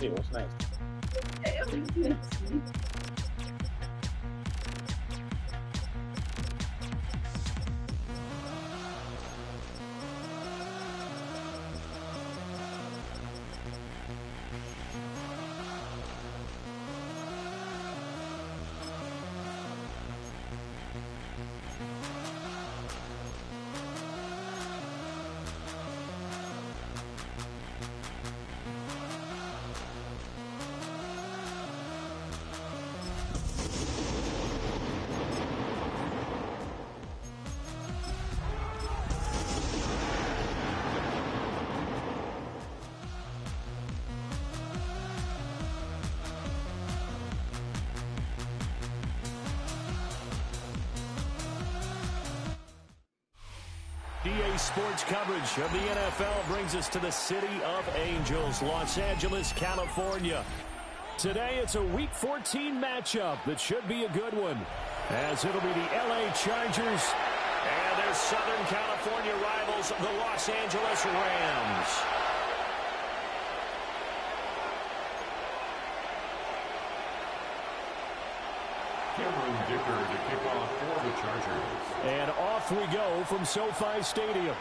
It was nice. EA Sports coverage of the NFL brings us to the City of Angels, Los Angeles, California. Today, it's a Week 14 matchup that should be a good one, as it'll be the LA Chargers and their Southern California rivals, the Los Angeles Rams. Cameron Dicker to kick off for the Chargers. And off we go from SoFi Stadium.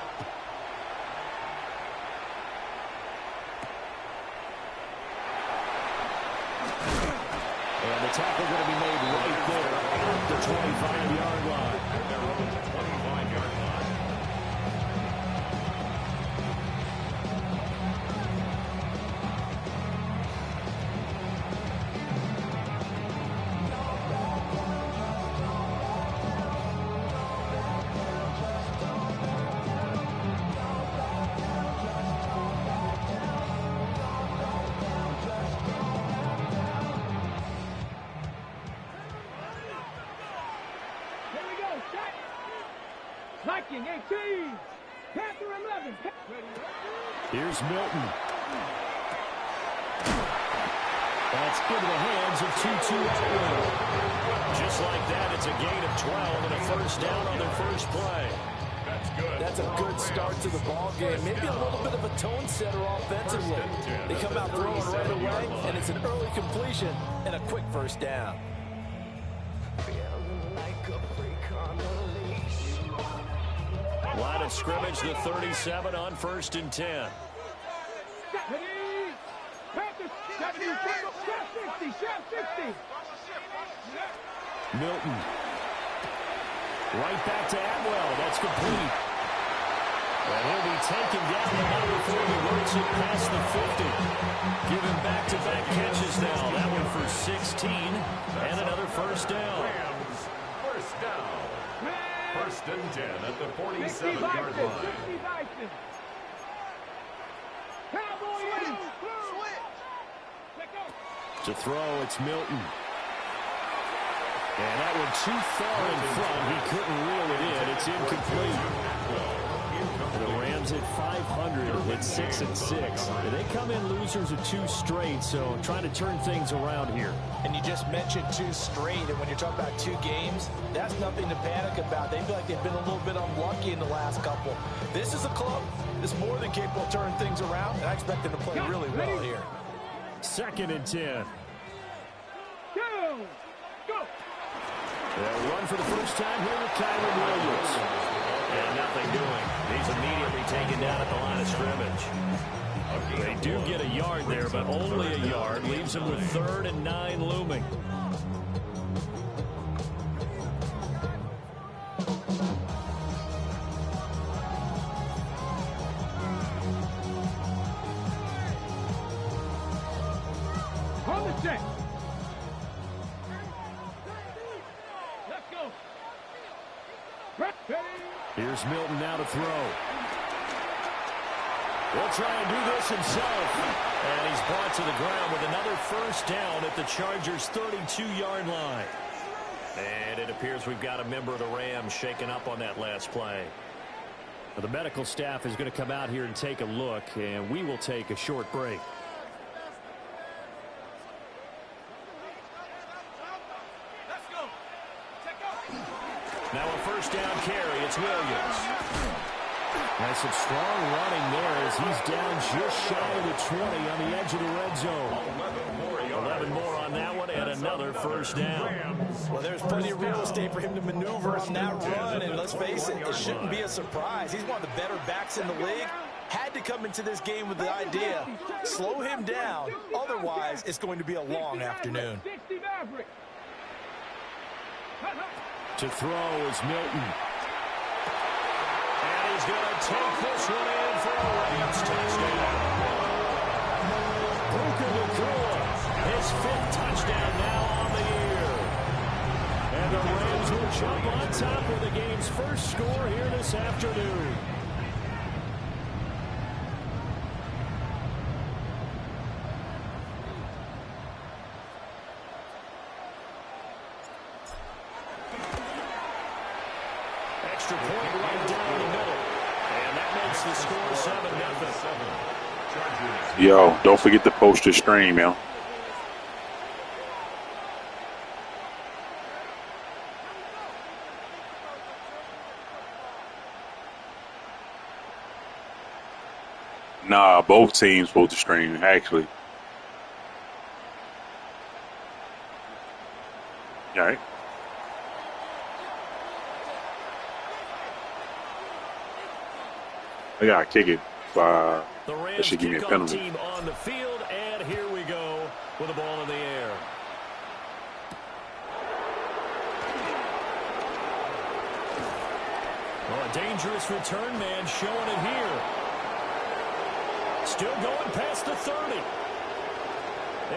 And the tackle going to be made right there at the 25-yard line. Their own 25-yard line. Viking 18, Panther 11. Here's Milton. That's into the hands of Tutu Atwell. Just like that, it's a gain of 12 and a first down on their first play. That's good. That's a good start to the ball game. Maybe a little bit of a tone setter offensively. They come out throwing right away, and it's an early completion and a quick first down. Line of scrimmage, the 37 on 1st and 10. Milton. Right back to Atwell. That's complete. And he'll be taken down the number before he works it past the 50. Giving back-to-back catches now. That one for 16. And another first down. Rams, first down. First and 10 at the 47-yard line. To throw, it's Milton. And that one too far in front. He couldn't reel it in. It's incomplete. The Rams at 500 at 6-6. They come in losers of 2 straight, so trying to turn things around here. And you just mentioned 2 straight, and when you're talking about 2 games, that's nothing to panic about. They feel like they've been a little bit unlucky in the last couple. This is a club that's more than capable of turning things around, and I expect them to play really well here. 2nd and 10. Go! They'll run for the first time here with Kyren Williams. And nothing doing. He's immediately taken down at the line of scrimmage. They do get a yard there, but only a yard. Leaves them with 3rd and 9 looming. On the set. Let's go. Here's Milton now to throw. He'll try and do this himself. And he's brought to the ground with another first down at the Chargers' 32-yard line. And it appears we've got a member of the Rams shaken up on that last play. Well, the medical staff is going to come out here and take a look, and we will take a short break. Now a first down carry. It's Williams. That's some strong running there as he's down just shy of the 20 on the edge of the red zone. 11 more on that one and another first down. Well, there's plenty of real estate for him to maneuver on that run, and let's face it, it shouldn't be a surprise. He's one of the better backs in the league. Had to come into this game with the idea, slow him down, otherwise it's going to be a long afternoon. To throw is Milton. And he's going to take this one in for a Rams touchdown. Puka Nacua, his 5th touchdown now on the year. And the Rams will jump on top with the game's first score here this afternoon. Extra point right down the middle. And that makes the score 7-0. Yo, don't forget to post your stream, yo. Nah, both teams supposed to stream, actually. All right. I gotta kick it. That should give me a penalty. Team on the field, and here we go with the ball in the air. Well, a dangerous return man showing it here. Still going past the 30.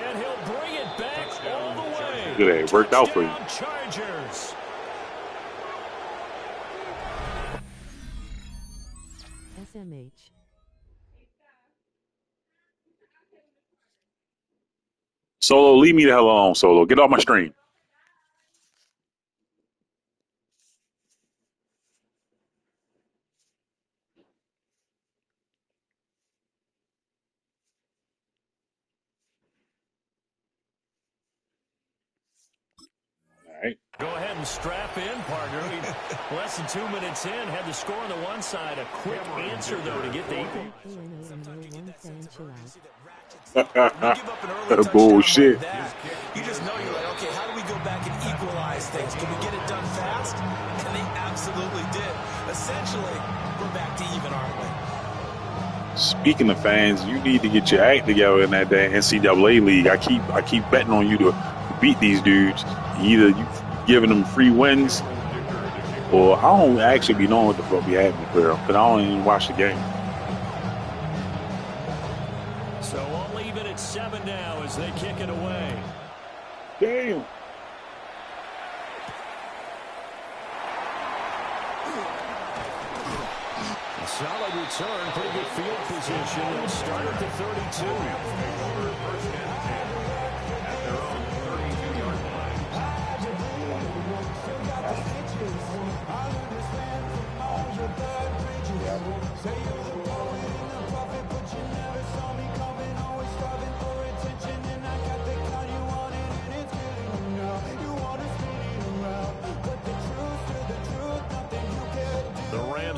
And he'll bring it back all the way. Good, it worked out for you. Chargers. SMH. Solo, leave me the hell alone, Solo. Get off my stream. All right. Go ahead and strap in, partner. Less than 2 minutes in, had the score on the one side. A quick answer, though, to get the equal. Bullshit. You just know you're like, okay, how do we go back and equalize things? Can we get it done fast? And they absolutely did. Essentially, we're back to even, aren't we? Speaking of fans, you need to get your act together in that NCAA league. I keep betting on you to beat these dudes. Either you giving them free wins, or I don't actually be knowing what the fuck be happening for them because I don't even watch the game. So we'll leave it at 7 now as they kick it away. Damn. A solid return, pretty good field position. They'll start at the 32.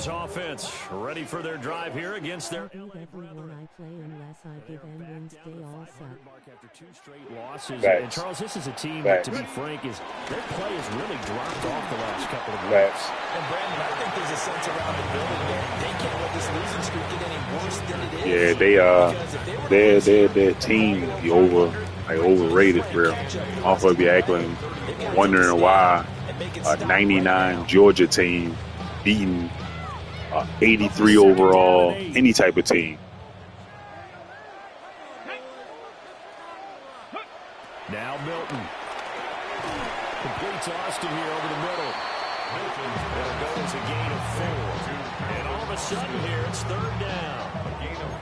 Offense ready for their drive here against their everyone I play unless I give and wins they all suck. After 2 straight losses. Facts. And Charles, this is a team Facts. that, to be frank, their play has really dropped off the last couple of weeks. Facts. And Brandon, I think there's a sense around the building there. They can't let this losing streak get any worse than it is. Yeah, their team be overrated for real. Off of be acting, wondering why a 99 Georgia team beating 83 overall, any type of team. Now Milton. Completes Austin here over the middle. It'll go as a gain of 4. And all of a sudden here, it's 3rd down.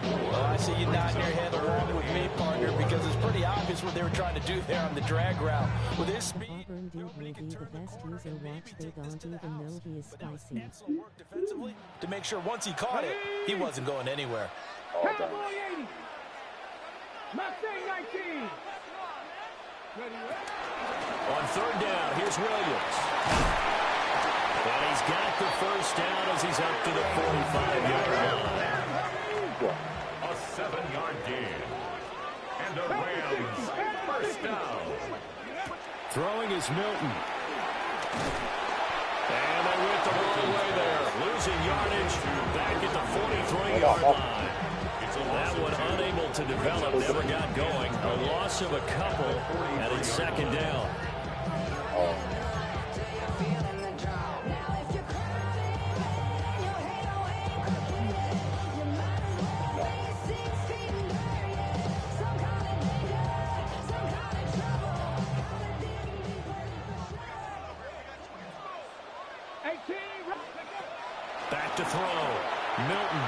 Well, I see you nodding your head along with me, partner, because it's pretty obvious what they were trying to do there on the drag route. With his speed, Auburn Duke will be the best user watch. They don't even know he is spicy. work defensively to make sure once he caught it, he wasn't going anywhere. Cowboy 80. Mustang 19. On 3rd down, here's Williams. And he's got the first down as he's up to the 45-yard line. A 7-yard gain. And the Rams first down. Throwing is Milton. And they went the wrong way there. Losing yardage back at the 43-yard line. That one unable to develop, never got going. A loss of a couple, and it's second down. Back to throw. Milton.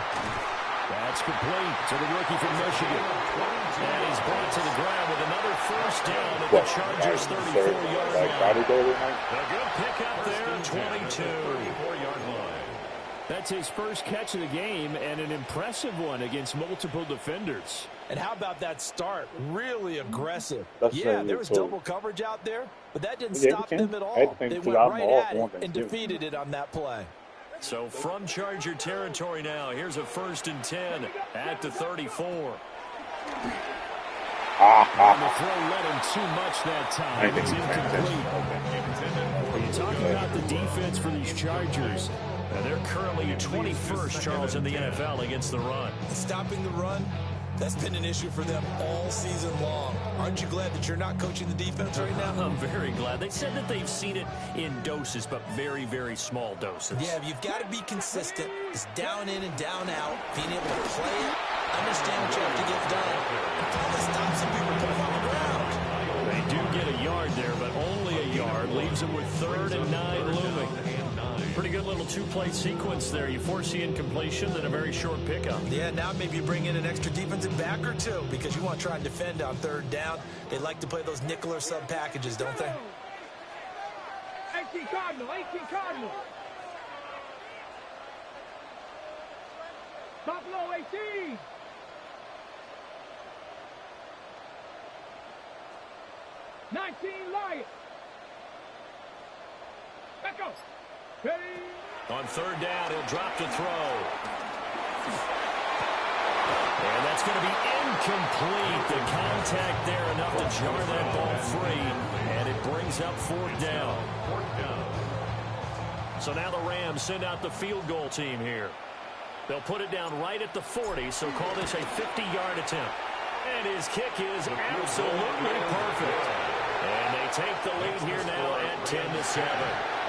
That's complete to the rookie from Michigan. And he's brought to the ground with another first down at the Chargers' 34-yard line. A good pickup there, 22. 34-yard line. That's his first catch of the game and an impressive one against multiple defenders. And how about that start? Really aggressive. That's yeah, there was double coverage out there, but that didn't stop them at all. They went right at it and defeated it on that play. So from Charger territory now, here's a 1st and 10 at the 34. And the throw led him too much that time. It's incomplete. When you talk about the defense for these Chargers, they're currently 21st, Charles, in the NFL against the run. Stopping the run, that's been an issue for them all season long. Aren't you glad that you're not coaching the defense right now? I'm very glad. They said that they've seen it in doses, but very, very small doses. Yeah, you've got to be consistent. It's down in and down out, being able to play it, understand what you have to get done, and finally stop some people putting on the ground. They do get a yard there, but only a yard. Leaves them with 3rd and 9 looming. Pretty good little two-play sequence there. You force the incompletion, then a very short pickup. Yeah, now maybe you bring in an extra defensive back or two because you want to try and defend on 3rd down. They like to play those nickel or sub packages, don't they? 18 Cardinal, 18 Cardinal. Buffalo 18. Lions. Back up. On 3rd down, he'll drop to throw. And that's going to be incomplete. The contact there enough to jar that ball free. And it brings up 4th down. So now the Rams send out the field goal team here. They'll put it down right at the 40, so call this a 50-yard attempt. And his kick is absolutely perfect. And they take the lead here now at 10-7.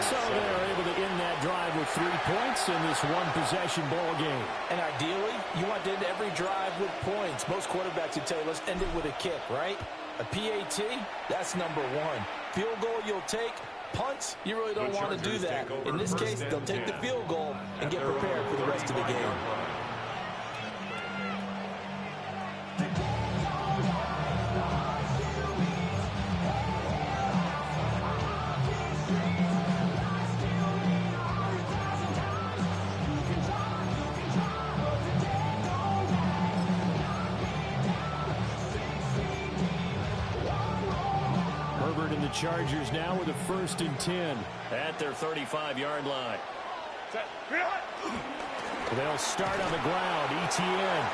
So they're able to end that drive with 3 points in this one-possession ball game. And ideally, you want to end every drive with points. Most quarterbacks would tell you, let's end it with a kick, right? A PAT, that's number 1. Field goal you'll take. Punts, you really don't want to do that. In this case, they'll take the field goal and get prepared for the rest of the game. Chargers now with a 1st and 10 at their 35-yard line. They'll start on the ground. Etienne.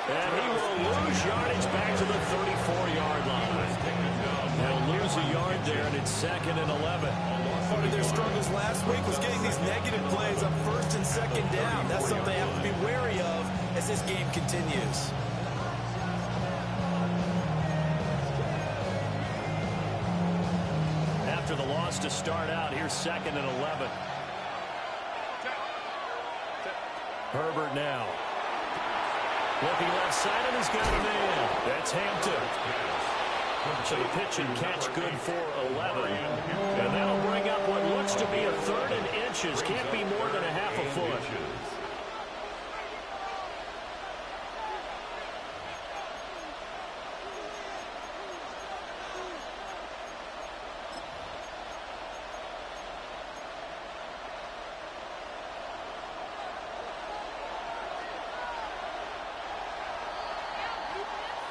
And he will lose yardage back to the 34-yard line. They'll lose a yard there, and it's 2nd and 11. Part of their struggles last week was getting these negative plays on 1st and 2nd down. That's something they have to be wary of as this game continues. After the loss to start out, here's 2nd and 11. Herbert now. Looking left side, and he's got a man. That's Hampton. So the pitch and catch good for 11. And that'll bring up what looks to be a 3rd and inches. Can't be more than a half a foot.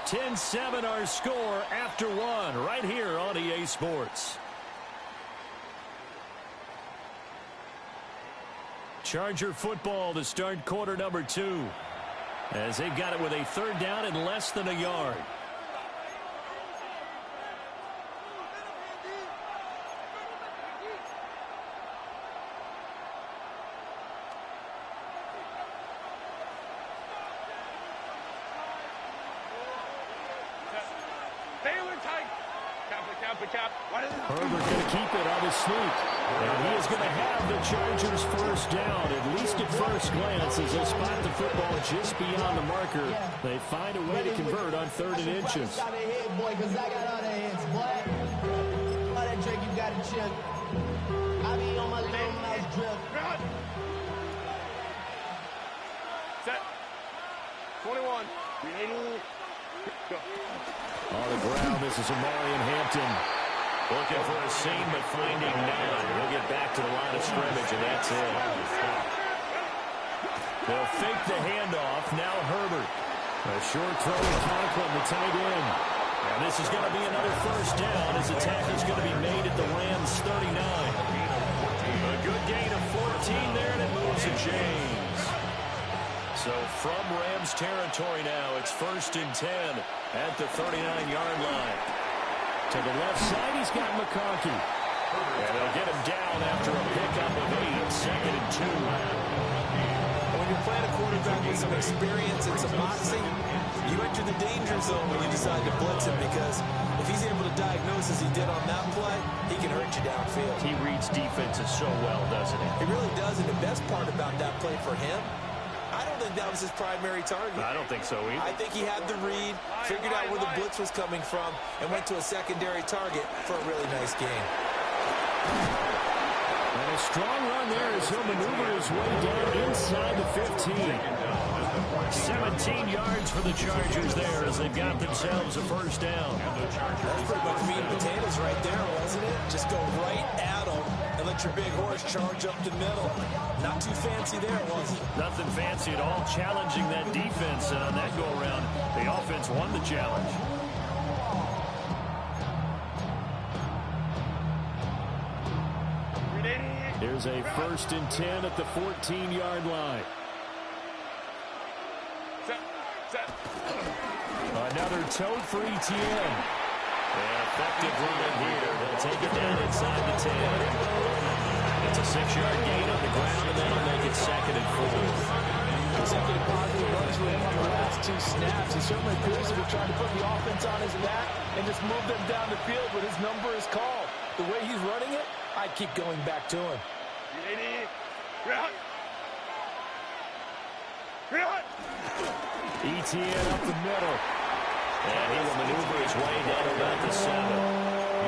(10-7) our score after 1 right here on EA Sports. Charger football to start quarter number 2. As they've got it with a third down and less than a yard. Herbert going to keep it on his sneak. And he is going to have the Chargers first down, at least at first glance, as they spot the football just beyond the marker. They find a way to convert on 3rd and inches. Got a hit, boy, because I got other hits, boy. All that Drake, you got to chill. I be on my little mouse drip. Set. 21. On the ground, this is Omarion Hampton. Looking for a seam, but finding none. He'll get back to the line of scrimmage, and that's it. They'll fake the handoff. Now Herbert. A short throw to Conklin, the tight end. And this is going to be another first down as the tackle is going to be made at the Rams' 39. A good gain of 14 there, and it moves to James. So from Rams territory now, it's 1st and 10 at the 39-yard line. To the left side, he's got McConkey. And they'll get him down after a pickup of 8, 2nd and 2. When you're playing a quarterback with some experience and some moxie, you enter the danger zone when you decide to blitz him, because if he's able to diagnose as he did on that play, he can hurt you downfield. He reads defenses so well, doesn't he? He really does, and the best part about that play for him, I don't think that was his primary target. I don't think so either. I think he had the read, figured out where the blitz was coming from, and went to a secondary target for a really nice game. And a strong run there as he'll maneuver his way down inside the 15. 17 yards for the Chargers there as they've got themselves a first down. That's pretty much meat and potatoes right there, wasn't it? Just go right at them and let your big horse charge up the middle. Not too fancy there, was it? Nothing fancy at all, challenging that defense. And on that go-around, the offense won the challenge. Here's a 1st and 10 at the 14-yard line. Another tote for Etienne. An effective run here. They'll take it down inside the 10. It's a 6-yard gain on the ground, and that'll make it 2nd and 4. Consecutive positive runs for him on the last 2 snaps. He certainly appears to be trying to put the offense on his back and just move them down the field, but his number is called. The way he's running it, I'd keep going back to him. Etienne up the middle. And he will maneuver his way down about the 7.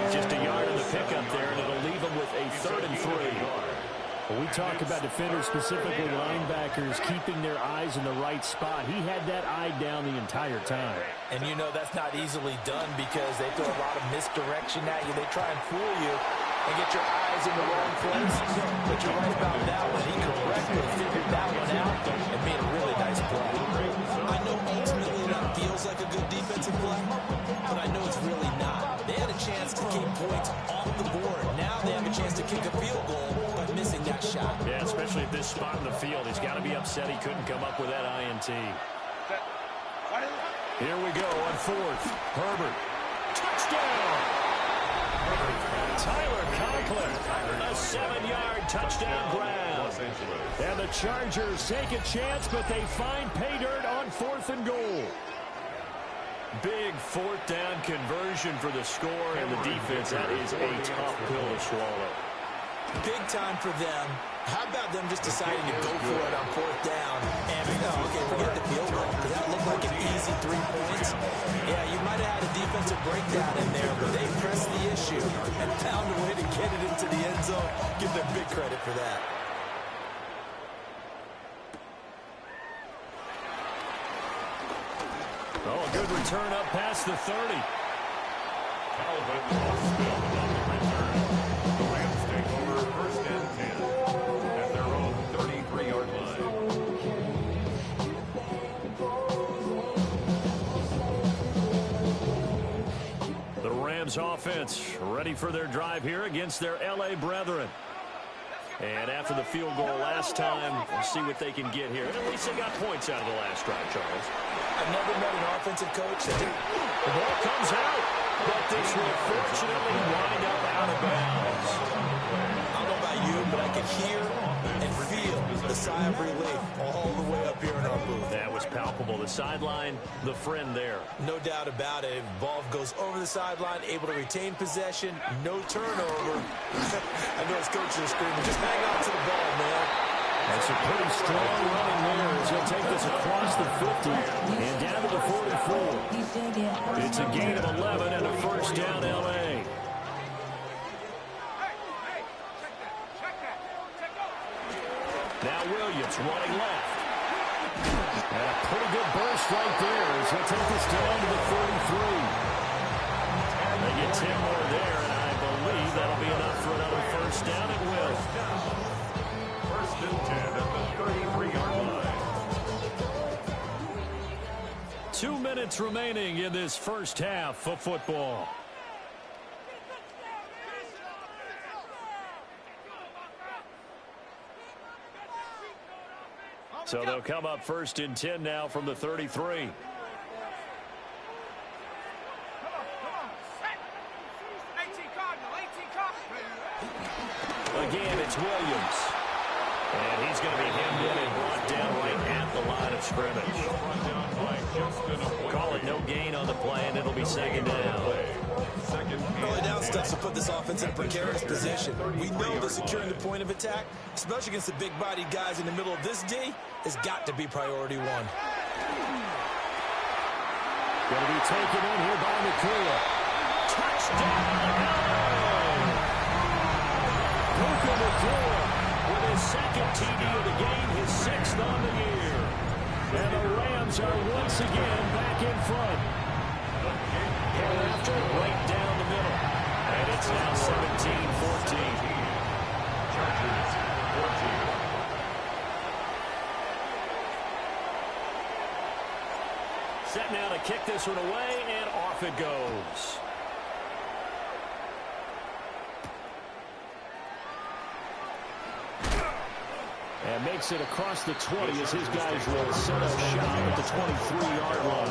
He's just a yard of the pickup there, and it'll leave him with a 3rd and 3. When we talk about defenders, specifically linebackers, keeping their eyes in the right spot, he had that eye down the entire time. And you know that's not easily done because they throw a lot of misdirection at you. They try and fool you and get your eyes in the wrong place. But you're right about that one. He correctly figured that one out and made a really nice play. I know ultimately that feels like a good defensive play, but I know it's really not. They had a chance to keep points off the board. Now they have a chance to kick a field goal by missing that shot. Yeah, especially at this spot in the field. He's got to be upset he couldn't come up with that INT. Here we go on 4th. Herbert. Touchdown! Tyler Conklin. A 7-yard touchdown grab. And the Chargers take a chance, but they find pay dirt on 4th and goal. Big 4th down conversion for the score and the defense. That is a tough pill to swallow. Big time for them. How about them just deciding to go for it on 4th down? And, okay, forget the field goal, because that looked like an easy 3 points. Yeah, you might have had a defensive breakdown in there, but they pressed the issue and found a way to get it into the end zone. Give them big credit for that. Oh, a good return up past the 30. Calvin Austin on the return. The Rams take over 1st and 10 at their own 33-yard line. The Rams offense ready for their drive here against their L.A. brethren. And after the field goal last time, we'll see what they can get here. And at least they got points out of the last drive, Charles. I've never met an offensive coach that didn't. The ball comes out, but this will fortunately wind up out of bounds. I don't know about you, but I can hear and feel the sigh of relief all the way up here in our booth. That was palpable. The sideline, the friend there. No doubt about it. Ball goes over the sideline, able to retain possession, no turnover. I know his coaches are screaming, just hang on to the ball, man. That's a pretty strong running there as he'll take this across the 50 and down to the 44. It's a gain of 11 and a first down, L.A. Now Williams running left. And a pretty good burst right there as he'll take this down to the 43. They get 10 more there, and I believe that'll be enough for another first down. It will. First and 10 at the 33-yard line. 2 minutes remaining in this first half of football. So they'll come up first and 10 now from the 33. Again, it's Williams. And he's going to be hemmed in and brought down right at the line of scrimmage. Call it no gain on the play, and it'll be second down. Early down stuff to put this offense in a precarious position. We know that securing the point of attack, especially against the big-bodied guys in the middle of this D, has got to be priority one. Going to be taken in here by Nakua. Touchdown! Puka Nakua with his second TD of the game, his sixth on the year. And the Rams are once again back in front. After right down the middle. And it's now 17-14. Chargers 14. Set now to kick this one away, and off it goes. And makes it across the 20 as his guys will set up shop at the 23-yard line.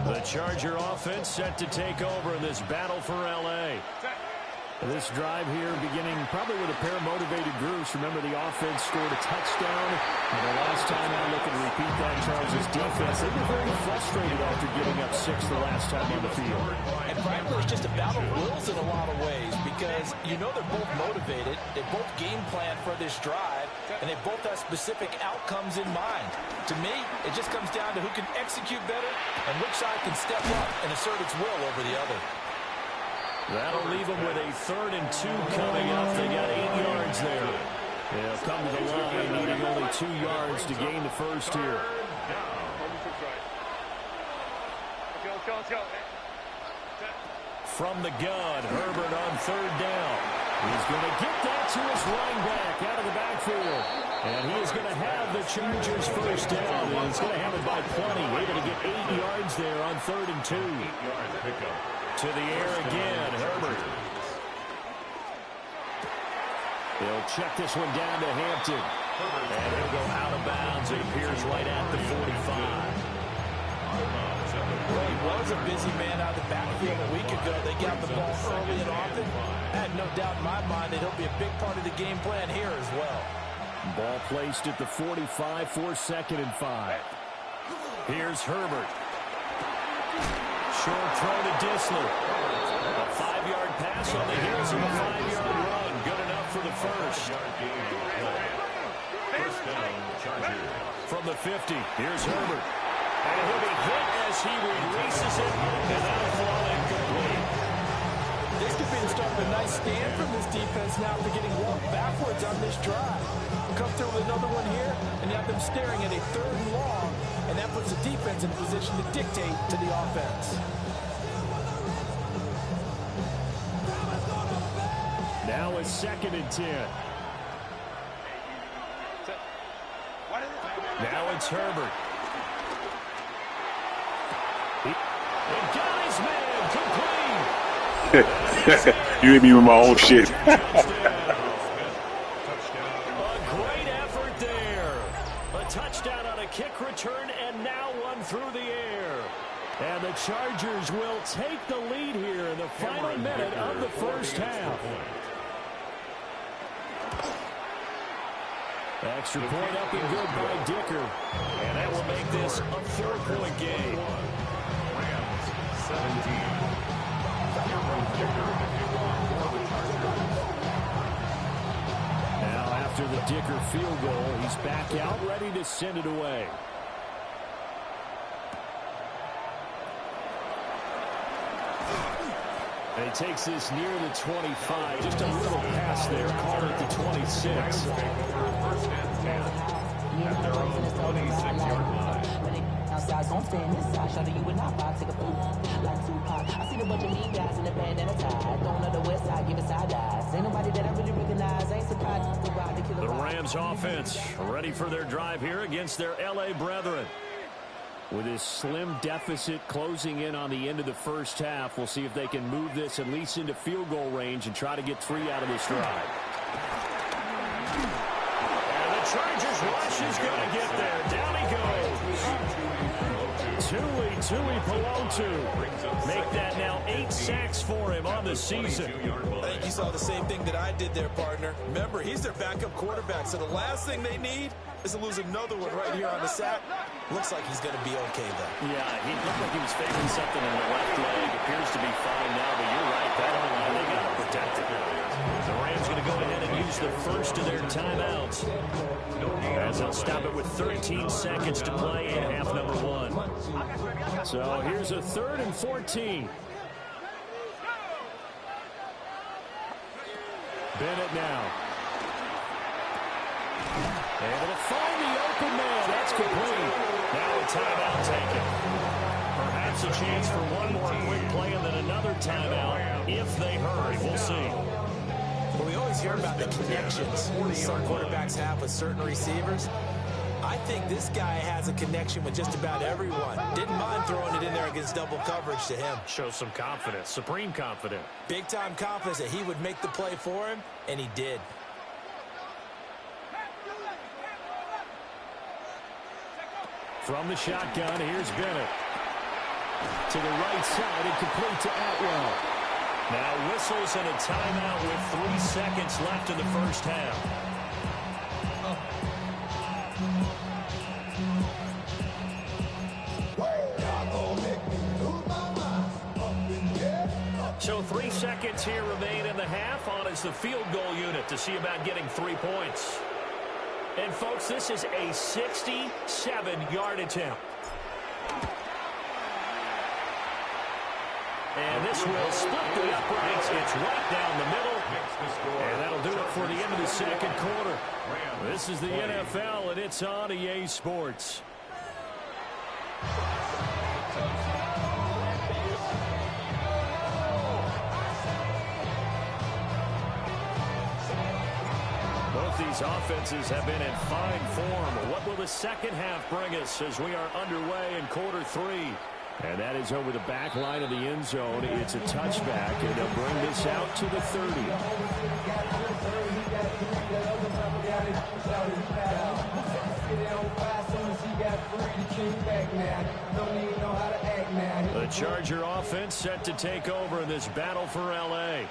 The Charger offense set to take over in this battle for L.A. This drive here beginning probably with a pair of motivated groups. Remember, the offense scored a touchdown. And the last time I look and repeat that, Chargers defense, they were very frustrated after giving up 6 the last time on the field. And frankly, it's just a battle of wills in a lot of ways because you know they're both motivated. They both game plan for this drive, and they both have specific outcomes in mind. To me, it just comes down to who can execute better and which side can step up and assert its will over the other. That'll leave them with a 3rd and 2 coming up. They got 8 yards there. They'll come to the line, needing only 2 yards to gain the first here. From the gun, Herbert on 3rd down. He's going to get that to his running back out of the backfield. And he is going to have the Chargers first down. And he's going to have it by plenty. Able to get 8 yards there on 3rd and 2. 8-yard pickup. To the air again, Herbert. They'll check this one down to Hampton. And he'll go out of bounds. It appears right at the 45. Well, he was a busy man out of the backfield a week ago. They got the ball early and often. I had no doubt in my mind that he'll be a big part of the game plan here as well. Ball placed at the 45 for 2nd and 5. Here's Herbert. Short throw to Dissler. A 5-yard pass on the heels of a 5-yard run. Good enough for the first. First down, Chargers. From the 50, here's Herbert. And he'll be hit as he releases it. And that'll fall incomplete. This could be the start of a nice stand from this defense now after getting walked backwards on this drive. Come through with another one here, and you have them staring at a 3rd and long, and that puts the defense in a position to dictate to the offense. Now a 2nd and 10. Now it's Herbert. He got his man complete. You hit me with my own shit. A great effort there. A touchdown on a kick return, and now one through the air. And the Chargers will take the lead here in the final minute of the first half. Extra point up and good by Dicker. And that will make this a 4-point game. Rams 17. Now after the Dicker field goal, he's back out ready to send it away. And he takes this near the 25. Just a little pass there. Call it the 26. Take over 1st and 10 at their own 26-yard line. Outside, gon' stand inside, show you would not buy, take a fool like Tupac. I see the bunch of mean guys in the band and a tie. Don't know the west side, give it side eyes. Ain't nobody that I really recognize, ain't surprised to ride the killer. The Rams offense ready for their drive here against their LA brethren. With this slim deficit closing in on the end of the first half, we'll see if they can move this at least into field goal range and try to get 3 out of this drive. And the Chargers rush is going to get there. Down he goes. Tui Pelotu. Make that now 8 sacks for him on the season. I think you saw the same thing that I did there, partner. Remember, he's their backup quarterback, so the last thing they need is to lose another one right here on the sack. Looks like he's going to be okay, though. Yeah, he looked like he was facing something in the left leg. Appears to be fine now, but you're right. That line, they got to protect it. The Rams going to go ahead and use the first of their timeouts, as they'll stop it with 13 seconds to play in half number 1. So here's a 3rd and 14. Bennett now. Able to find the open man. That's complete. Now a timeout taken. Perhaps a chance for one more quick play and then another timeout if they hurry. We'll see. Well, we always hear about the connections some quarterbacks have with certain receivers. I think this guy has a connection with just about everyone. Didn't mind throwing it in there against double coverage to him. Shows some confidence, supreme confidence. Big-time confidence that he would make the play for him, and he did. From the shotgun, here's Bennett. To the right side and complete to Atwell. Now whistles and a timeout with 3 seconds left in the first half. So 3 seconds here remain in the half. On is the field goal unit to see about getting 3 points. And folks, this is a 67-yard attempt. And this will split the uprights. It's right down the middle. And that'll do it for the end of the second quarter. This is the NFL, and it's on EA Sports. Both these offenses have been in fine form. What will the second half bring us as we are underway in quarter 3? And that is over the back line of the end zone. It's a touchback, and they'll bring this out to the 30. The Charger offense set to take over in this battle for L.A.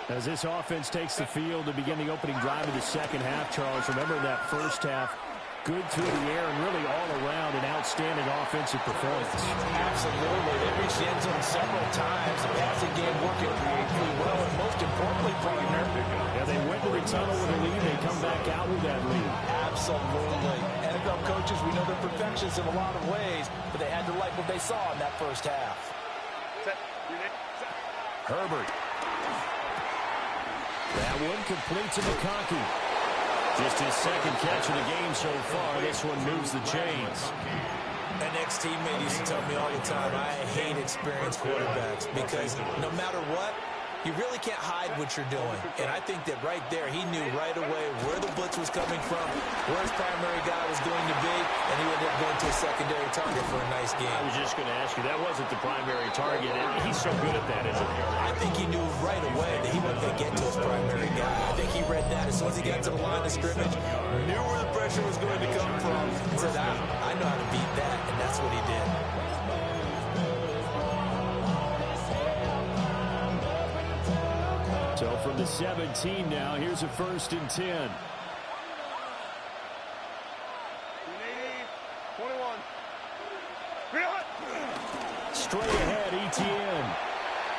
As this offense takes the field to begin the opening drive of the second half, Charles, remember in that first half, good through the air and really all around an outstanding offensive performance. Absolutely. They reached the end zone several times. The passing game working really well, and most importantly, partner. Yeah, they went to the tunnel with a lead. They come back out with that lead. Absolutely. NFL coaches, we know they're perfectionists in a lot of ways, but they had to like what they saw in that first half. Herbert. That one complete to McConkey. Just his second catch of the game so far. This one moves the chains. An ex-teammate used to tell me all the time, I hate experienced quarterbacks because no matter what, You really can't hide what you're doing. And I think that right there, he knew right away where the blitz was coming from, where his primary guy was going to be, and he ended up going to a secondary target for a nice game. I was just going to ask you, that wasn't the primary target, and he's so good at that, isn't he? I think he knew right away that he wasn't going to get to his primary guy. I think he read that as soon as he got to the line of scrimmage, knew where the pressure was going to come from, and said, I know how to beat that, and that's what he did. So from the 17 now, here's a 1st and 10. 21. Straight ahead, Etienne.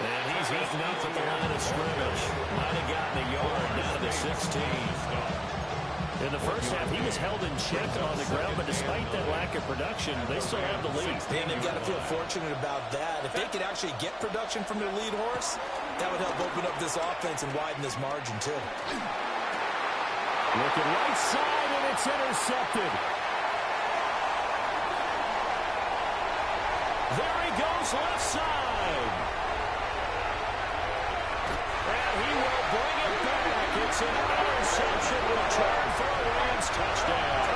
And he's eaten up at the line of scrimmage. Might have gotten a yard down to the 16. In the first half, he was held in check on the ground, but despite that lack of production, they still have the lead. And they've got to feel fortunate about that. If they could actually get production from their lead horse, that would help open up this offense and widen this margin, too. Looking right side, and it's intercepted. There he goes, left side. And he will bring it back. It's an interception return for a Rams touchdown.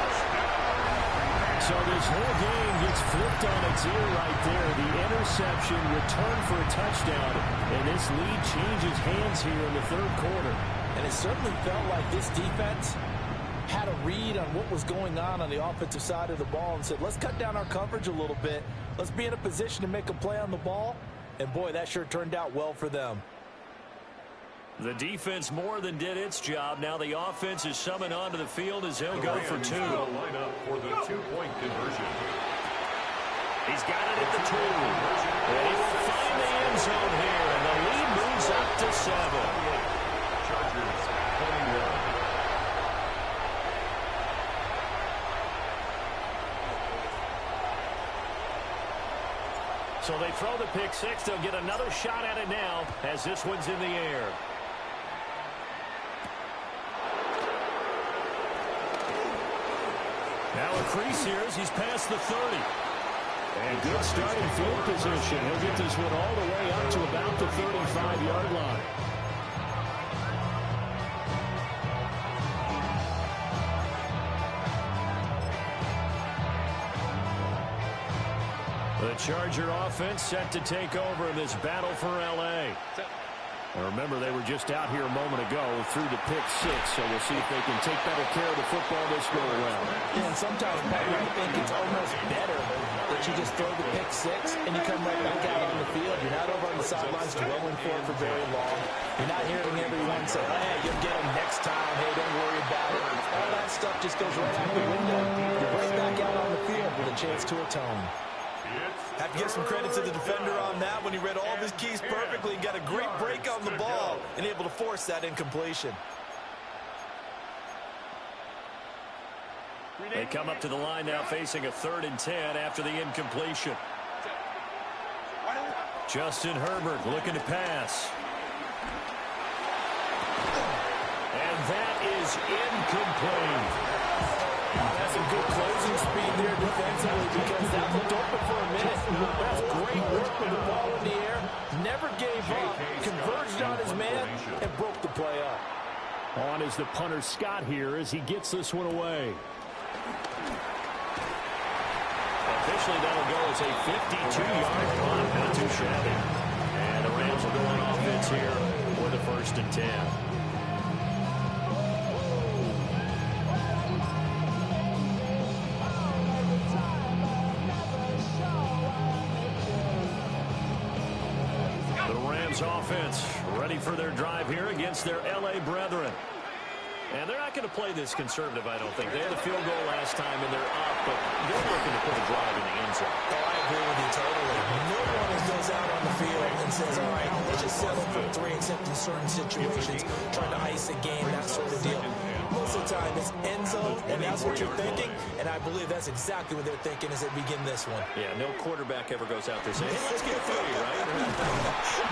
So this whole game gets flipped on its ear right there. The interception, return for a touchdown, and this lead changes hands here in the 3rd quarter. And it certainly felt like this defense had a read on what was going on the offensive side of the ball and said, let's cut down our coverage a little bit. Let's be in a position to make a play on the ball. And, boy, that sure turned out well for them. The defense more than did its job. Now the offense is summoned onto the field as he'll go for 2. Line up for the 2-point conversion. He's got it at the 2. And he will find the end zone here, and the lead moves up to 7. Chargers 21. So they throw the pick 6. They'll get another shot at it now as this one's in the air. Now a crease here as he's past the 30. And good starting field position. He'll get this one all the way up to about the 35-yard line. The Charger offense set to take over in this battle for L.A. And remember, they were just out here a moment ago through the pick 6, so we'll see if they can take better care of the football this go around. Yeah, and sometimes, Patty, I think it's almost better that you just throw the pick 6 and you come right back out on the field. You're not over on the sidelines dwelling for it for very long. You're not hearing everyone say, hey, you'll get them next time. Hey, don't worry about it. All that stuff just goes right out the window. You're right back out on the field with a chance to atone. Have to give some credit to the defender on that when he read all of his keys perfectly and got a great break on the ball and able to force that incompletion. They come up to the line now facing a 3rd and 10 after the incompletion. Justin Herbert looking to pass. And that is incomplete. That's some good closing speed there defensively because that looked open for a minute. That's great work with the ball in the air. Never gave up, converged on his man, and broke the play up. On is the punter Scott here as he gets this one away. Officially, that'll go as a 52-yard punt. Not too shabby. And the Rams will go on offense here for the 1st and 10. Offense ready for their drive here against their L.A. brethren. And they're not going to play this conservative, I don't think. They had a field goal last time, and they're up, but they're looking to put a drive in the end zone. Oh, I agree with you totally. No one goes out on the field and says, all right, let's just settle for 3, except in certain situations, trying to ice a game, that sort of deal. Most of the time, it's end zone, and that's what you're thinking, and I believe that's exactly what they're thinking as they begin this one. Yeah, no quarterback ever goes out there saying, hey, let's get 3, right?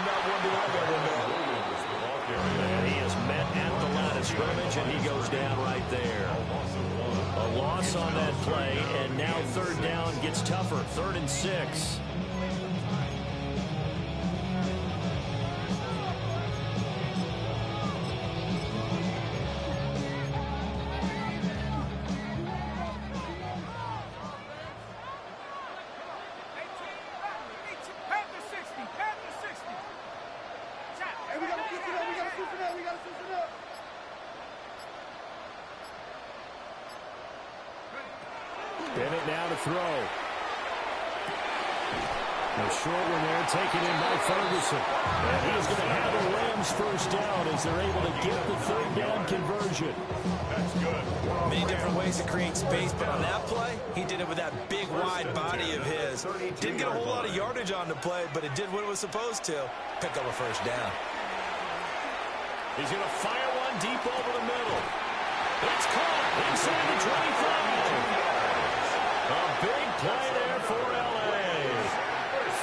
Not one that I've ever known. And he is met at the line of scrimmage, and he goes down right there. A loss on that play, and now 3rd down gets tougher. 3rd and 6. Bennett now to throw. A short one there, taken in by Ferguson. And he's going to have the Rams first down as they're able to get the third down conversion. That's good. Many different ways to create space, but on that play, he did it with that big, wide body of his. Didn't get a whole lot of yardage on the play, but it did what it was supposed to. Pick up a first down. He's going to fire one deep over the middle. It's caught inside the 25. A big play there for L.A.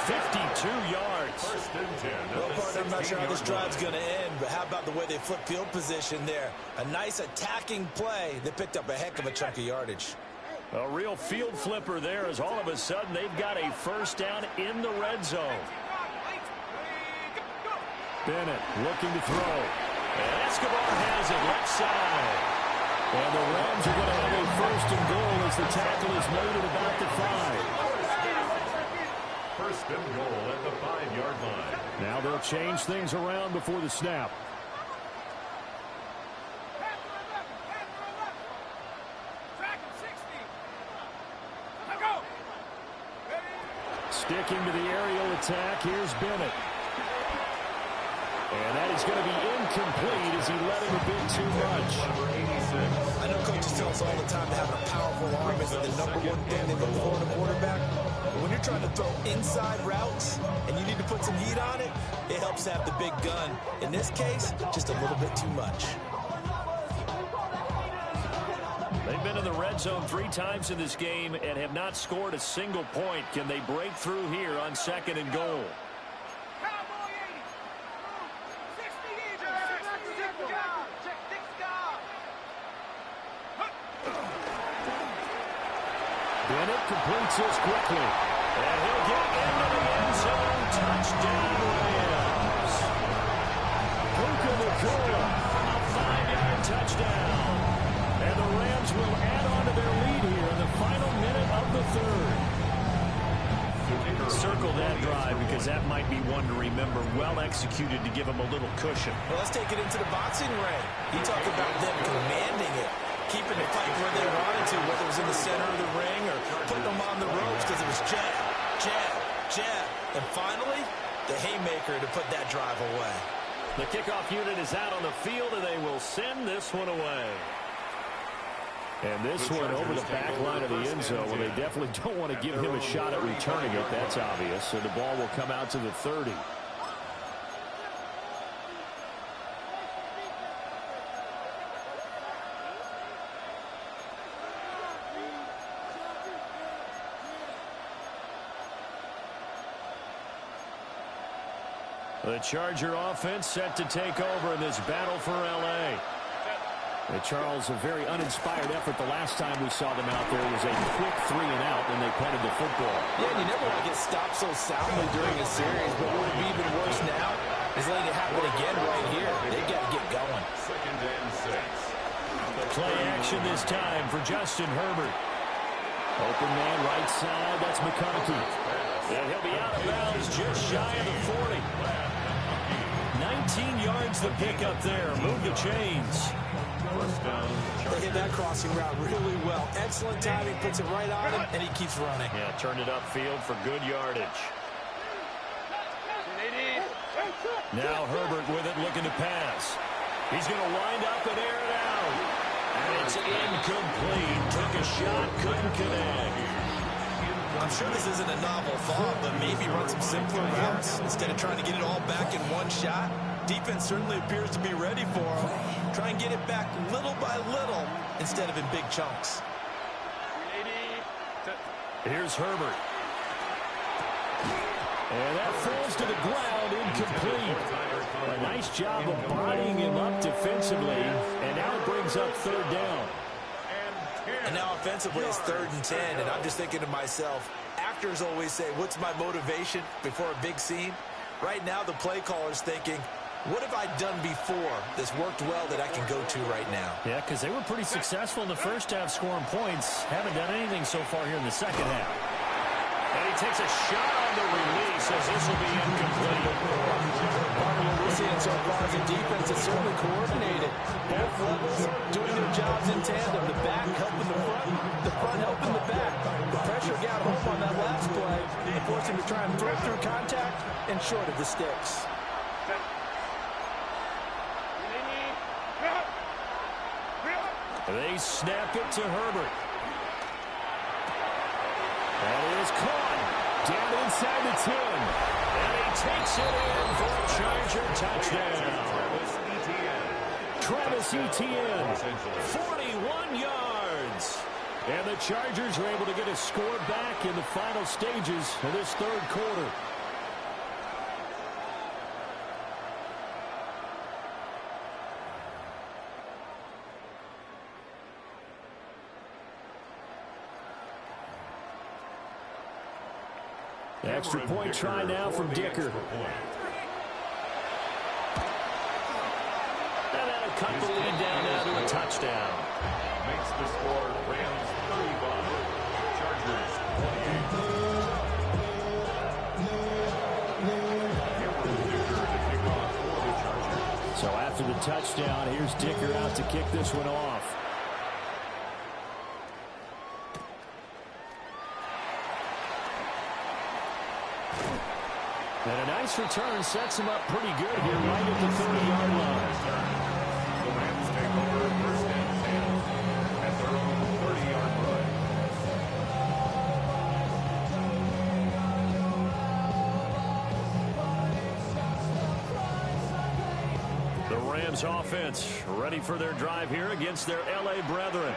52 yards. First and 10. Well, partner, I'm not sure how this drive's going to end, but how about the way they flip field position there? A nice attacking play that picked up a heck of a chunk of yardage. A real field flipper there as all of a sudden they've got a first down in the red zone. Bennett looking to throw. And Escobar has it left side. And the Rams are going to have a first and goal as the tackle is made at about the 5. First and goal at the 5-yard line. Now they'll change things around before the snap. Sticking to the aerial attack, here's Bennett. And that is going to be incomplete as he let him a bit too much. I know coaches tell us all the time that having a powerful arm is the number one thing they look for in a quarterback. But when you're trying to throw inside routes and you need to put some heat on it, it helps to have the big gun. In this case, just a little bit too much. They've been in the red zone 3 times in this game and have not scored a single point. Can they break through here on second and goal? Bennett completes this quickly. And he'll get into the end zone. Touchdown, Rams. Puka Nacua, a 5-yard touchdown. And the Rams will add on to their lead here in the final minute of the third. Circle that drive because that might be one to remember. Well executed to give them a little cushion. Well, let's take it into the boxing ring. You talk about them commanding it, keeping the fight where they wanted to, whether it was in the center of the ring or putting them on the ropes because it was jab, jab, jab. And finally, the haymaker to put that drive away. The kickoff unit is out on the field, and they will send this one away. And this one over the back line of the end zone, well, they definitely don't want to give him a shot at returning it. That's obvious. So the ball will come out to the 30. The Charger offense set to take over in this battle for L.A. Charles, a very uninspired effort the last time we saw them out there. It was a quick 3 and out when they punted the football. Yeah, and you never want to get stopped so soundly during a series, but what would be even worse now is letting it happen again right here. They've got to get going. Second and 6. Play action this time for Justin Herbert. Open man right side, that's McConkey. And he'll be out of bounds just shy of the 40. 19 yards the pickup there. Move the chains. They hit that crossing route really well. Excellent timing, puts it right on him, and he keeps running. Yeah, turned it upfield for good yardage. Now Herbert with it, looking to pass. He's going to wind up and air it out. And it's incomplete. Took a shot, couldn't connect. I'm sure this isn't a novel thought, but maybe run some simpler routes instead of trying to get it all back in one shot. Defense certainly appears to be ready for him. Try and get it back little by little instead of in big chunks. Here's Herbert. And that falls to the ground, incomplete. A nice job of bodying him up defensively, and now it brings up third down. And now offensively it's 3rd and 10, and I'm just thinking to myself, actors always say, what's my motivation before a big scene? Right now the play caller's thinking, what have I done before that's worked well that I can go to right now? Yeah, because they were pretty successful in the first half scoring points. Haven't done anything so far here in the second half. And he takes a shot on the release as this will be incomplete. Part of what we're seeing so far as a defense is certainly coordinated. Both levels doing their jobs in tandem. The back helping the front helping the back. The pressure got home on that last play and forced him to try and throw through contact and short of the sticks. They snap it to Herbert. That is caught. Down inside the 10. And he takes it in for a Charger touchdown. Travis Etienne, 41 yards. And the Chargers are able to get a score back in the final stages of this third quarter. Extra point try now from Dicker. And that'll cut the lead down now to a touchdown. Makes the score Rams 35, Chargers 28. So after the touchdown, here's Dicker out to kick this one off. And a nice return sets him up pretty good here right at the 30-yard line. The Rams take over first and 10 at their own 30-yard line. The Rams offense ready for their drive here against their L.A. brethren.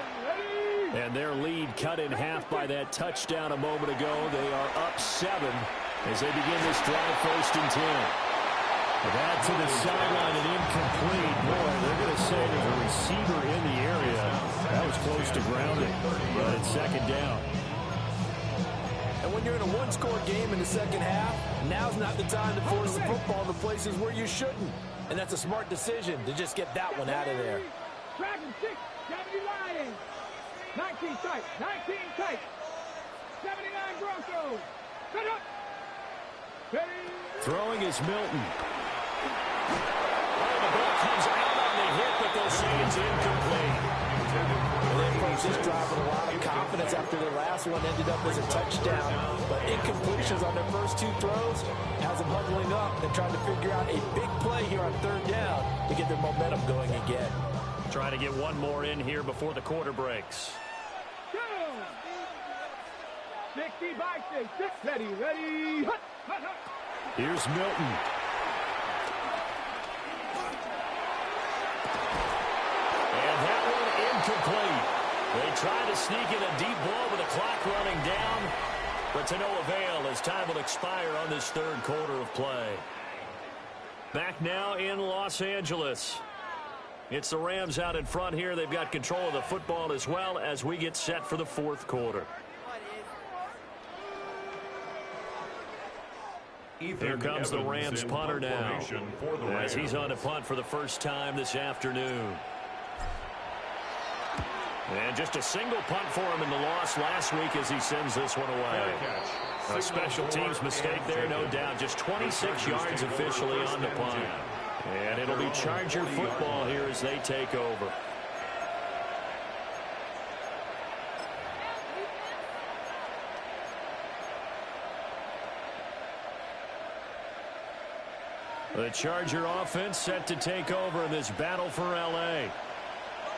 And their lead cut in half by that touchdown a moment ago. They are up 7 as they begin this drive, first and 10. That to the sideline and incomplete. Boy, they're going to say there's a receiver in the area. That was close to grounding, but it's second down. And when you're in a one-score game in the second half, now's not the time to force the football in the places where you shouldn't. And that's a smart decision to just get that one out of there. Dragon 6, 70 Lions. 19 tight, 19 tight. 79 Broncos. Cut up. Throwing is Milton. Oh, the ball comes out on the hit, but they'll say it's incomplete. They approached this drive with a lot of confidence after their last one ended up as a touchdown. But incompletions on their first 2 throws has them huddling up and trying to figure out a big play here on third down to get their momentum going again. Trying to get one more in here before the quarter breaks. 60 by 6, ready, ready, hut, hut, hut. Here's Milton. And that one incomplete. They try to sneak in a deep ball with the clock running down, but to no avail as time will expire on this third quarter of play. Back now in Los Angeles. It's the Rams out in front here. They've got control of the football as well as we get set for the fourth quarter. Here comes the Rams punter now, as he's on to punt for the first time this afternoon. And just a single punt for him in the loss last week as he sends this one away. A special teams mistake there, no doubt. Just 26 yards officially on the punt. And it'll be Charger football here as they take over. The Charger offense set to take over in this battle for L.A.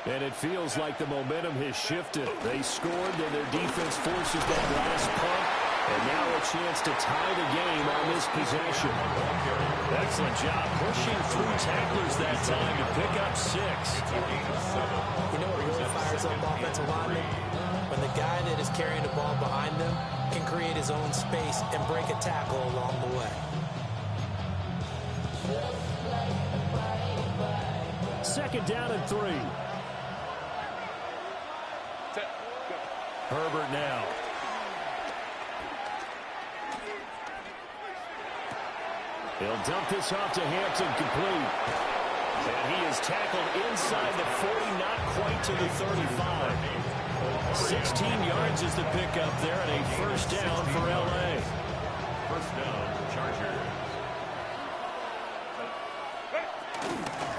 And it feels like the momentum has shifted. They scored, then their defense forces that last punt. And now a chance to tie the game on this possession. Excellent job pushing through tacklers that time to pick up 6. You know what really fires up offensive linemen? When the guy that is carrying the ball behind them can create his own space and break a tackle along the way. Second down and 3. Herbert now. He'll dump this off to Hampton, complete. And he is tackled inside the 40, not quite to the 35. 16 yards is the pickup there, and a first down for L.A. First down, Chargers.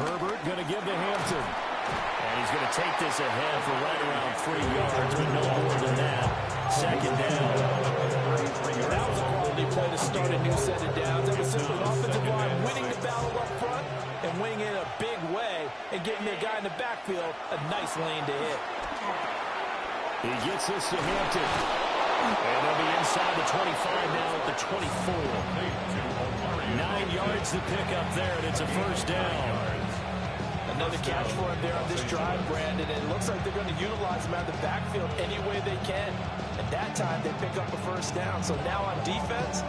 Herbert going to give to Hampton. And he's going to take this ahead for right around 3 yards, but no more than that. Second down. That was a quality play to start a new set of downs. That was simply an offensive line winning the battle up front and winning it in a big way and getting their guy in the backfield a nice lane to hit. He gets this to Hampton. And they'll be inside the 25 now at the 24. 9 yards to pick up there, and it's a first down. Another catch for him there on this drive, Brandon. And it looks like they're going to utilize him out of the backfield any way they can. At that time, they pick up a first down. So now on defense,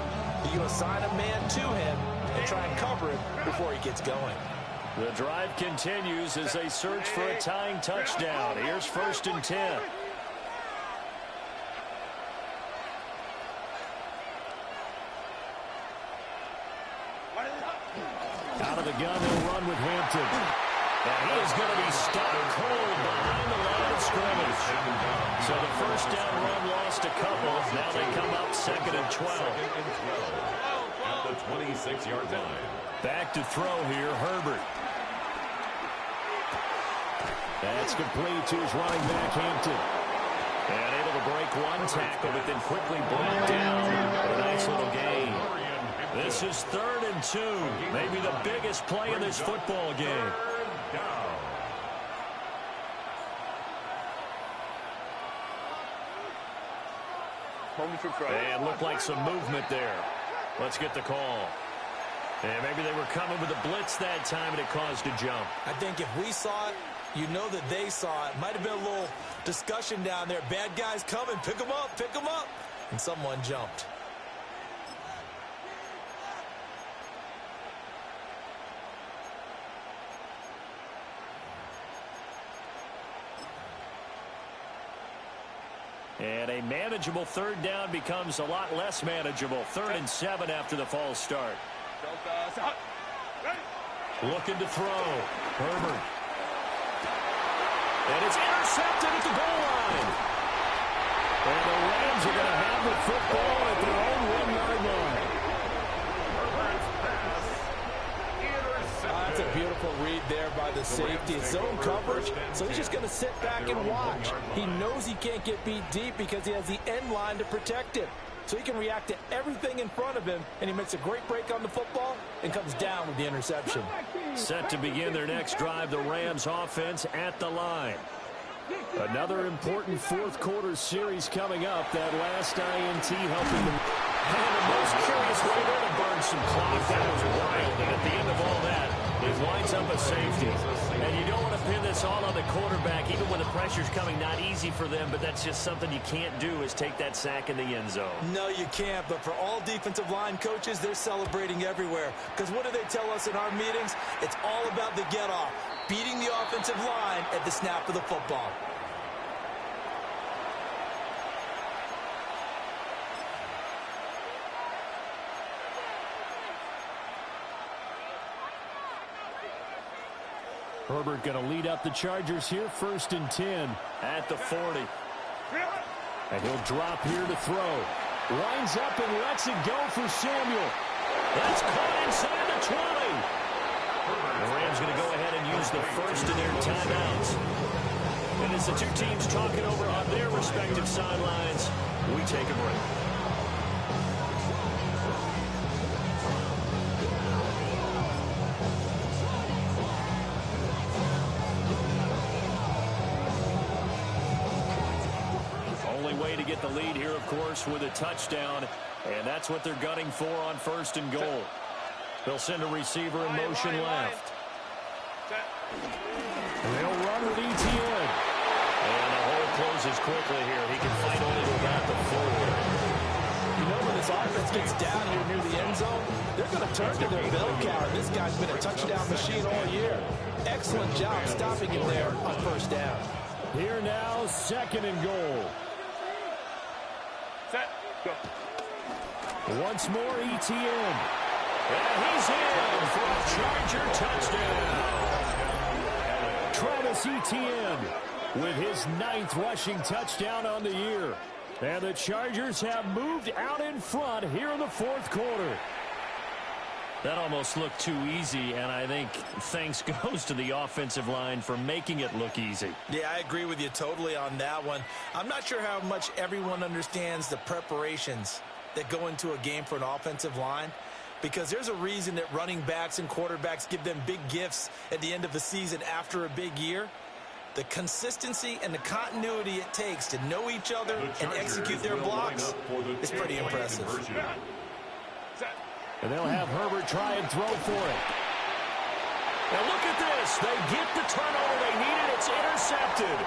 you assign a man to him and try and cover it before he gets going. The drive continues as they search for a tying touchdown. Here's 1st and 10. Out of the gun, they'll run with Hampton. And he is going to be stuck cold behind the line of scrimmage. So the first down run lost a couple. Now they come up 2nd and 12. At the 26-yard line. Back to throw here, Herbert. That's complete to his running back, Hampton. And able to break one tackle, but then quickly brought down for a nice little gain. This is 3rd and 2. Maybe the biggest play in this football game. And looked like some movement there. Let's get the call. And maybe they were coming with a blitz that time, and it caused a jump. I think if we saw it, you know that they saw it. Might have been a little discussion down there. Bad guys coming. Pick them up. Pick them up. And someone jumped. And a manageable 3rd down becomes a lot less manageable. 3rd and 7 after the false start. Looking to throw. Herbert. And it's intercepted at the goal line. And the Rams are going to have the football at their own 1-yard line. That's a beautiful read there by the safety. It's zone coverage, so he's just going to sit back and watch. He knows he can't get beat deep because he has the end line to protect him. So he can react to everything in front of him, and he makes a great break on the football and comes down with the interception. Set to begin their next drive, the Rams offense at the line. Another important 4th quarter series coming up. That last INT helping them. And the most curious way there to burn some clock. That was wild. And at the end of all that, it winds up a safety. And you don't want to pin this all on the quarterback, even when the pressure's coming. Not easy for them, but that's just something you can't do, is take that sack in the end zone. No, you can't. But for all defensive line coaches, they're celebrating everywhere. Because what do they tell us in our meetings? It's all about the get-off. Beating the offensive line at the snap of the football. Herbert going to lead up the Chargers here, 1st and 10 at the 40. And he'll drop here to throw. Winds up and lets it go for Samuel. That's caught inside the 20. The Rams going to go ahead and use the first of their timeouts. And as the two teams talking over on their respective sidelines, we take a break. To get the lead here, of course, with a touchdown, and that's what they're gunning for on 1st and goal. They'll send a receiver in motion left. They'll run with ETN. And the hole closes quickly here. He can fight only to about the 4. You know, when this offense gets down here near the end zone, they're going to turn to their bell cow. This guy's been a touchdown machine all year. Excellent job stopping him there on 1st down. Here now, 2nd and goal. Set. Go. Once more, ETN. And he's in for a Charger touchdown. Travis Etienne. with his 9th rushing touchdown on the year. And the Chargers have moved out in front here in the 4th quarter. That almost looked too easy, and I think thanks goes to the offensive line for making it look easy. Yeah, I agree with you totally on that one. I'm not sure how much everyone understands the preparations that go into a game for an offensive line, because there's a reason that running backs and quarterbacks give them big gifts at the end of the season after a big year. The consistency and the continuity it takes to know each other and execute their blocks is pretty impressive. And they'll have Herbert try and throw for it. Now look at this. They get the turnover they needed. It's intercepted.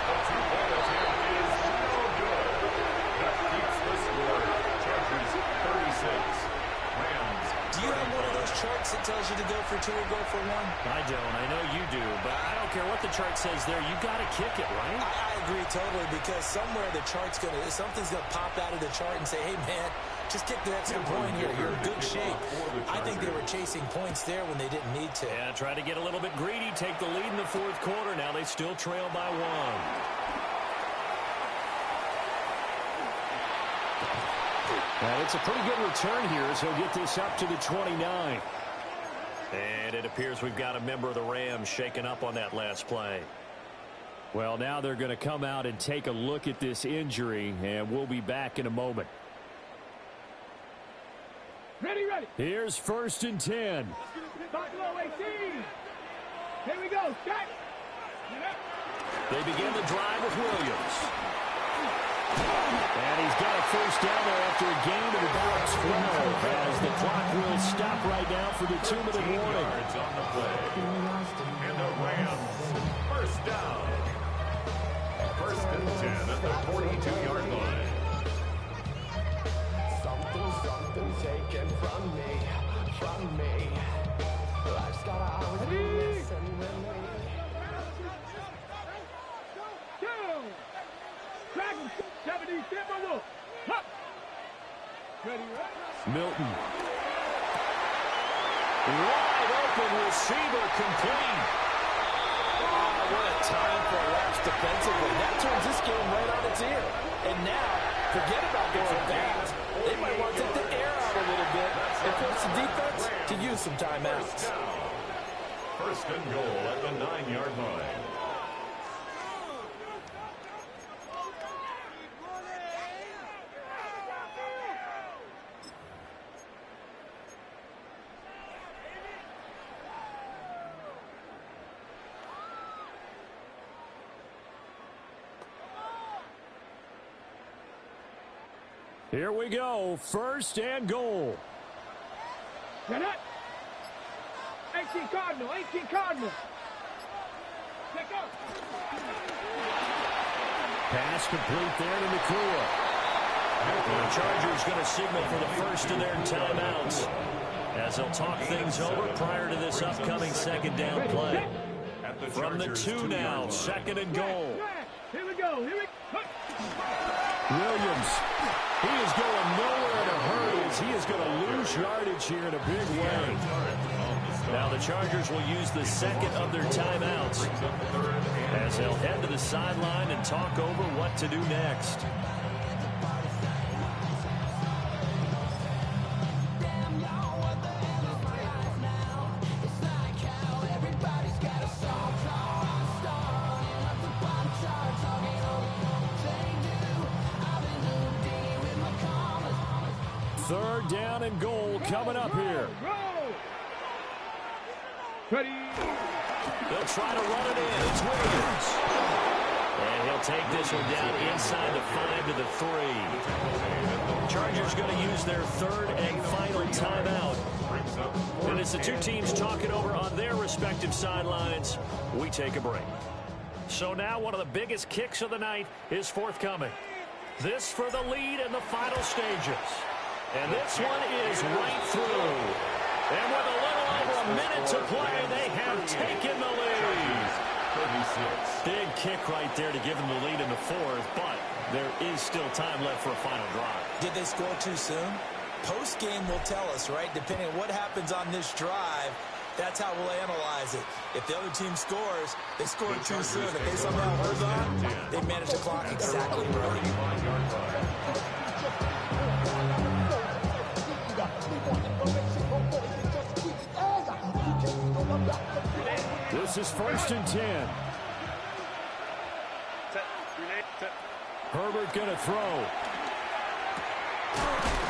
The two-point attempt is no good. That keeps the score. Chargers 36. Rams. Do you have one of those charts that tells you to go for 2 or go for 1? I don't. I know you do, but I don't care what the chart says there. You got to kick it, right? I agree totally, because somewhere the chart's something's gonna pop out of the chart and say, hey man, just kick the extra point here. You're in good shape. I think they were chasing points there when they didn't need to. Yeah, try to get a little bit greedy, take the lead in the 4th quarter. Now they still trail by 1. Now it's a pretty good return here, so he'll get this up to the 29. And it appears we've got a member of the Rams shaken up on that last play. Well, now they're going to come out and take a look at this injury, and we'll be back in a moment. Ready, ready. Here's 1st and 10. Back low, 18. Here we go. Start. They begin the drive with Williams. And he's got a 1st down there after a gain of about 12, as the clock will stop right now for the 2-minute warning. Yards on the play. And the Rams, 1st down. 1st and 10 at the 42-yard line. Something taken from me. Life's gotta always be messing with me. Dragon 70, Timberwolf. Ready, ready. Milton. Wide open receiver complete. Oh, what a time for a lapse defensively. That turns this game right on its ear. And now, forget about going back. They might want to take the air out a little bit and force the defense to use some timeouts. 1st and goal at the 9-yard line. Here we go. 1st and goal. Get it. 18 Cardinal. 18 Cardinal. Take up. Pass complete there to Nakua. The Chargers going to signal for the 1st of their timeouts, as they'll talk things over prior to this upcoming 2nd down play. From the 2 now, 2nd and goal. Here we go. Here we go. Williams. He is going nowhere in a hurry, as he is going to lose yardage here in a big way. Now the Chargers will use the 2nd of their timeouts, as they'll head to the sideline and talk over what to do next. Third down and goal coming up here. Ready. They'll try to run it in. It's Williams. And he'll take this one down inside the 5 to the 3. Chargers going to use their 3rd and final timeout. And as the two teams talking over on their respective sidelines, we take a break. So now one of the biggest kicks of the night is forthcoming. This for the lead in the final stages. And this one is right through. And with a little over a minute to play, they have taken the lead. 36. Big kick right there to give them the lead in the 4th, but there is still time left for a final drive. Did they score too soon? Post-game will tell us, right? Depending on what happens on this drive, that's how we'll analyze it. If the other team scores, they scored too soon. If they somehow hold on, they manage the clock exactly right. This is 1st and 10. Herbert going to throw.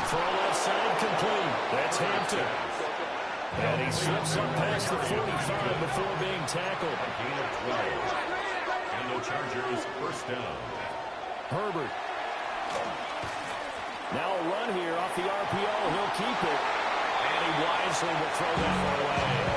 Throw left side complete. That's Hampton. And he slips up past the 45 before being tackled. A gain of 12. And the Chargers first down. Herbert. Now a run here off the RPO. He'll keep it. And he wisely will throw that one away.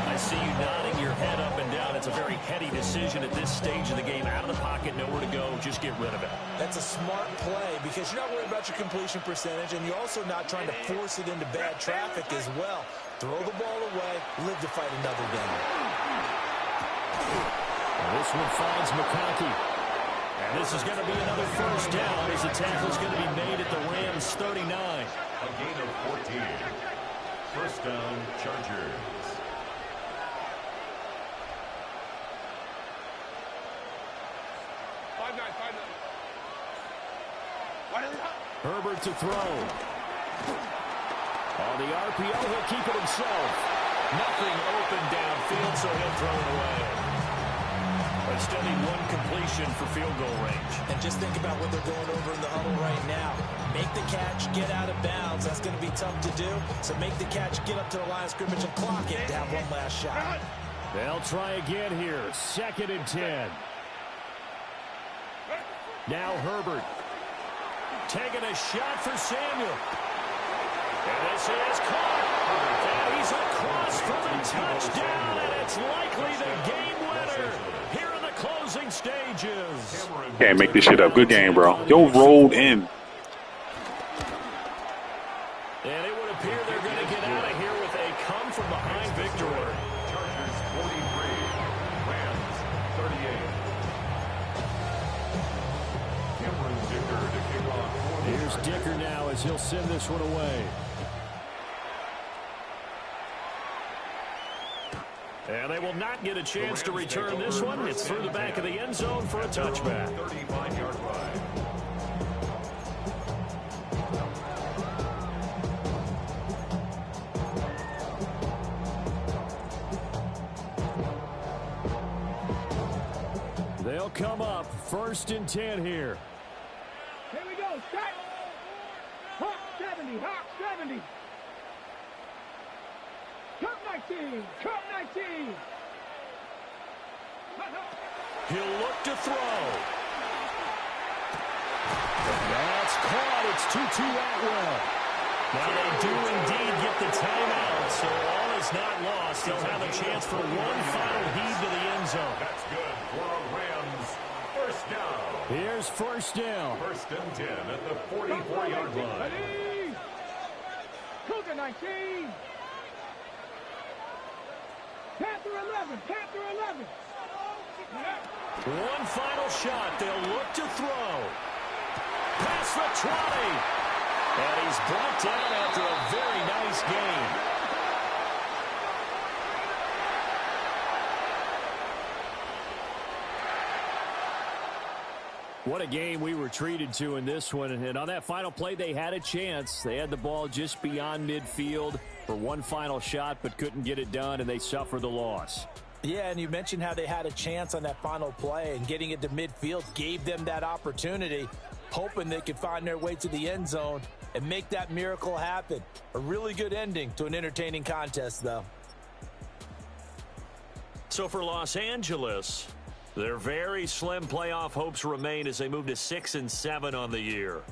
I see you nodding your head up and down. It's a very heady decision at this stage of the game. Out of the pocket, nowhere to go. Just get rid of it. That's a smart play because you're not worried about your completion percentage, and you're also not trying to force it into bad traffic as well. Throw the ball away, live to fight another down. This one finds McConkey. And this is going to be another first down as the tackle is going to be made at the Rams 39. A gain of 14. First down, Chargers. Herbert to throw. On the RPO, he'll keep it himself. Nothing open downfield, so he'll throw it away. But still need one completion for field goal range. And just think about what they're going over in the huddle right now. Make the catch, get out of bounds. That's going to be tough to do. So make the catch, get up to the line of scrimmage, and clock it to have one last shot. They'll try again here. 2nd and 10. Now Herbert. Taking a shot for Samuel. And this is caught. And he's across for the touchdown. And it's likely the game winner here in the closing stages. Can't make this shit up. Good game, bro. Yo, rolled in. And it would appear they're going to get out of here with a come-from-behind victory. Chargers 43, Rams 38. Cameron Dicker to kick off. Here's Dicker now as he'll send this one away. And they will not get a chance to return this one. It's through the back of the end zone for a touchback. 35-yard line. They'll come up 1st and 10 here. Here we go. Start. Hawk 70. Hawk 70. Cup 19. Cup 19. He'll look to throw. That's caught. It's Tutu Atwell. Now they do indeed get the timeout, so all is not lost. They'll have a chance for one final heave to the end zone. That's good for a Rams first down. Here's 1st down. 1st and 10 at the 44-yard line. Cougar 19. Panther 11. Panther 11. One final shot. They'll look to throw. Past the 20. And he's brought down after a very nice game. What a game we were treated to in this one. And on that final play, they had a chance. They had the ball just beyond midfield for one final shot, but couldn't get it done, and they suffered the loss. Yeah, and you mentioned how they had a chance on that final play, and getting it to midfield gave them that opportunity, hoping they could find their way to the end zone and make that miracle happen. A really good ending to an entertaining contest, though. So for Los Angeles, their very slim playoff hopes remain as they move to 6-7 on the year.